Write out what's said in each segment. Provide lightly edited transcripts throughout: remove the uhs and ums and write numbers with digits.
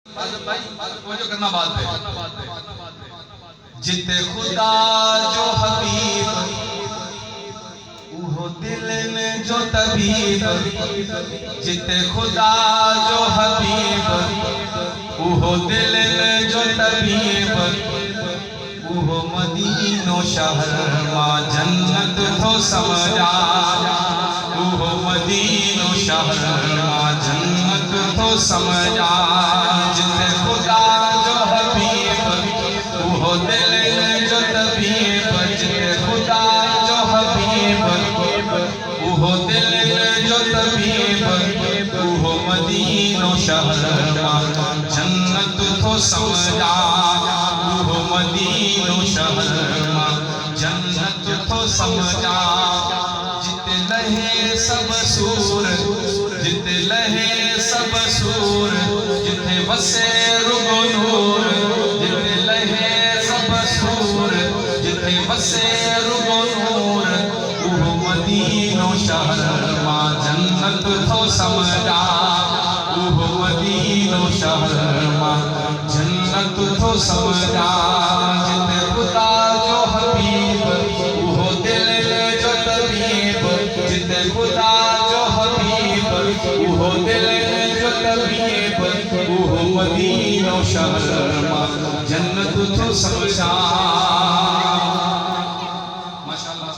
करना बात पे जिते खुदा जो हबीब उहो दिल में जो तबीब, जिते खुदा जो हबीब उहो दिल में जो तबीब, उहो मदीनो शहर मां जन्नत थो समझा, उहो मदीनो शहर मां जन्नत थो समझा। जिते खुदा जो हबीब उहो दिल में जो तबीब, जिते खुदा जो हबीब उहो दिल में जो तबीब, उहो मदीनो शहर मां जन्नत थो समझा, उहो मदीनो शहर मां जन्नत थो समझा। जिते लहे सब सूर, जिते लहे सब सूर, जिते वसे रुगो नूर, जिते लहे सब सूर, जिते वसे रुगो नूर, उहो मदीनो शहर मां जन्नत थो समझा, उहो मदीनो शहर मां जन्नत थो समझा। जिते खुदा जो हबीब उहो दिल जो तबीब, जिते खुदा जो हबीब उहो दिल जो तबीब, उहो मदीनो शहर मां जन्नत थो समझा। माशाअल्लाह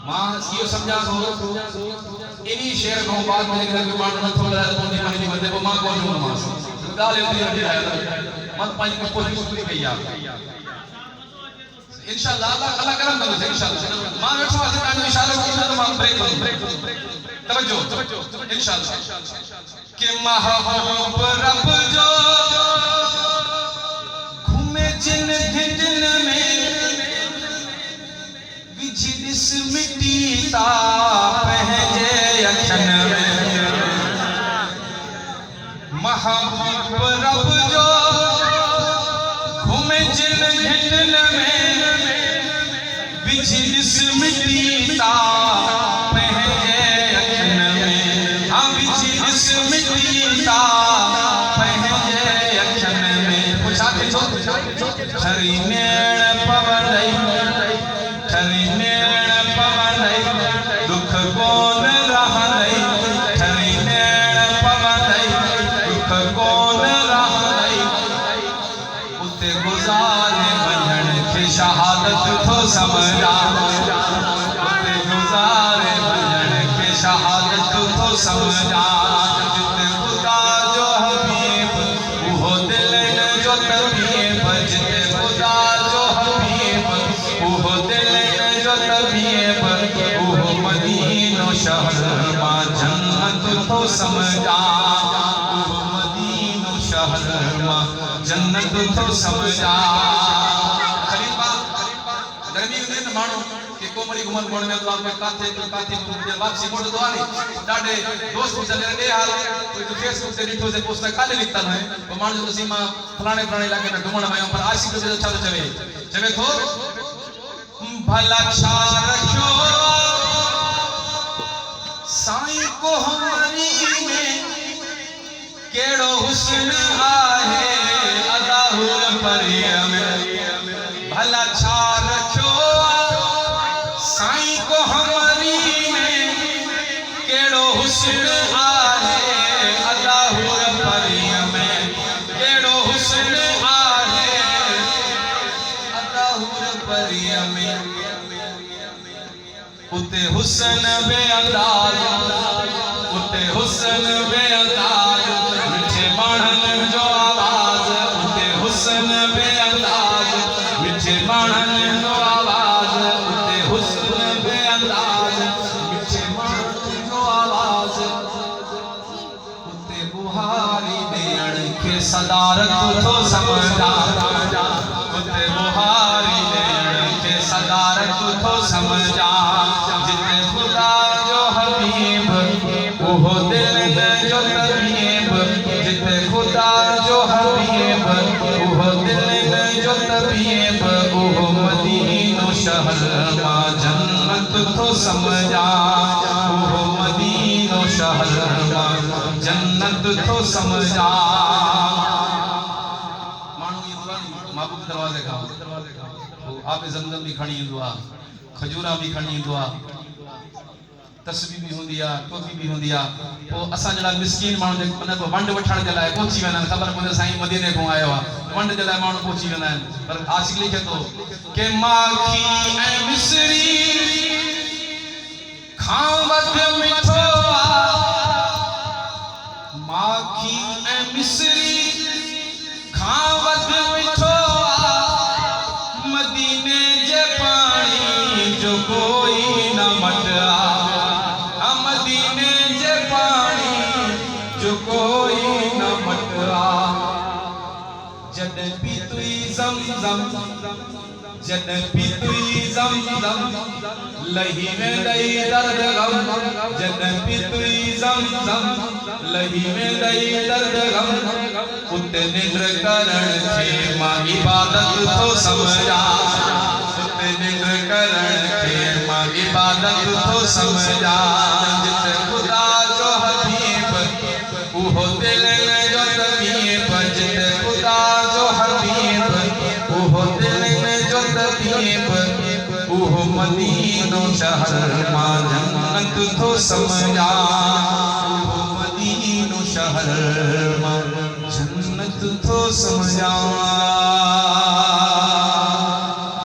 मां इहो समझा थो इन्ही शेर को बाद में लेकर के माण्हू नथो ॿुधाए त मुंहिंजी पंहिंजी वधे पोइ मां कोन हूंदोमांसि। ॻाल्हि एतिरी नंढी आहे मां पंहिंजी कोशिशि पूरी कई आहे। इंशाअल्लाह अल्लाह करम कंदुसि इंशाअल्लाह। मां वेठो आहे तव्हांजो इशारो कंदो मां ब्रेक तवज्जो इंशाअल्लाह। कि महबूब रब जो घूमे जिन ढिंढन में विझी ॾिस मिटी ता पंहिंजे अखियुनि में। महबूब रब जो घूमे जिन ढिंढन में विझी ॾिस मिटी ता पंहिंजे अखियुनि में। हाँ विझी ॾिस मिटी ता पंहिंजे अखियुनि में। पुछा थी छो खरी नेण पवंदई, खरी नेण पवंदई, दुख कोन रहंदई, खरी नेण पवंदई, दुख कोन रहंदई। उते गुज़ारे वञण खे शहादत थो समझा, उते गुज़ारे वञण खे शहादत थो समझा। जिते खुदा जो हबीब उहो दिल जो तबीब, जिते खुदा जो हबीब उहो दिल जो तबीब, उहो मदीनो शहर मां जन्नत थो समझा, उहो मदीनो शहर मां जन्नत थो समझा। खलीफा गर्मी हुजे न माण्हू के कोमड़ी घुमण कोण में तो काथे काथे वापसी मोड़ तो आनी डाडे दोस्त चले रे हाल कोई तो फेसबुक से डिठो से पोस्ट काले लिखता है तो माण्हू तो सीमा फलाने फलाने इलाके में घुमण आयो पर आशिक जो अच्छा तो चवे चवे थो भला छा रखो साईं को हमारी में केड़ो हुस्न आहे अदा हुल परिया में। भला छा रखो साईं को हमारी में केड़ो हुस्न आहे अदा हुल परिया में, केड़ो हुस्न आहे अदा हुल परिया में। उते हुस्न बेअंदाज, उते हुस्न बेअंदाज, मिठे माण्हुनि जो आवाज़, उते हुस्न बेअंदाज, मिठे माण्हुनि जो आवाज़, उते हुस्न बेअंदाज, मिठे माण्हुनि जो आवाज़। उते बुहारी ॾियण खे सदारत थो समझा, उते बुहारी ॾियण खे सदारत थो समझा। जिते खुदा जो हबीब उहो दिल जो तबीब, जिते खुदा जो हबीब उहो दिल जो तबीब, उहो मदीनो शहर मां जन्नत थो समझा, उहो मदीनो शहर मां जन्नत थो समझा। दरवाजे खां आप ज़मज़म भी खणी ईंदो आहे, खजूरा भी खणी ईंदो आहे, तस्बीह भी होंदी आहे, टोपी भी होंदी आहे। पोइ असां जहिड़ा मिस्कीन माण्हू जेके उन खां वंड वठण जे लाइ पहुची वेंदा आहिनि, ख़बर पवंदी साईं मदीने खां आयो आहे, वंड जे लाइ माण्हू पहुची वेंदा आहिनि। पर आशिक़ लिखे थो के माखी ऐं मिसरी खां वध मिठो आहे, माखी ऐं मिसरी खां वध मिठो आहे, मदीने जे पाणी जो कोई न मट आहे, मदीने जे पाणी जो कोई न मट आहे। जॾहिं पीतुई ज़मज़म, जॾहिं पीतुई ज़मज़म, लही वेंदई दर्द गम, जॾहिं पीतुई ज़मज़म, लही वेंदई दर्द गम, उते निंड करण खे मां इबादत थो समझा, उते निंड करण खे मां इबादत थो समझा। जिते खुदा जो हबीब उहो दिल में जो तबीब, जिते खुदा जो हबीब उहो दिल में जो तबीब, उहो मदीनो शहर मां जन्नत थो समझा, उहो मदीनो शहर मां जन्नत थो समझा।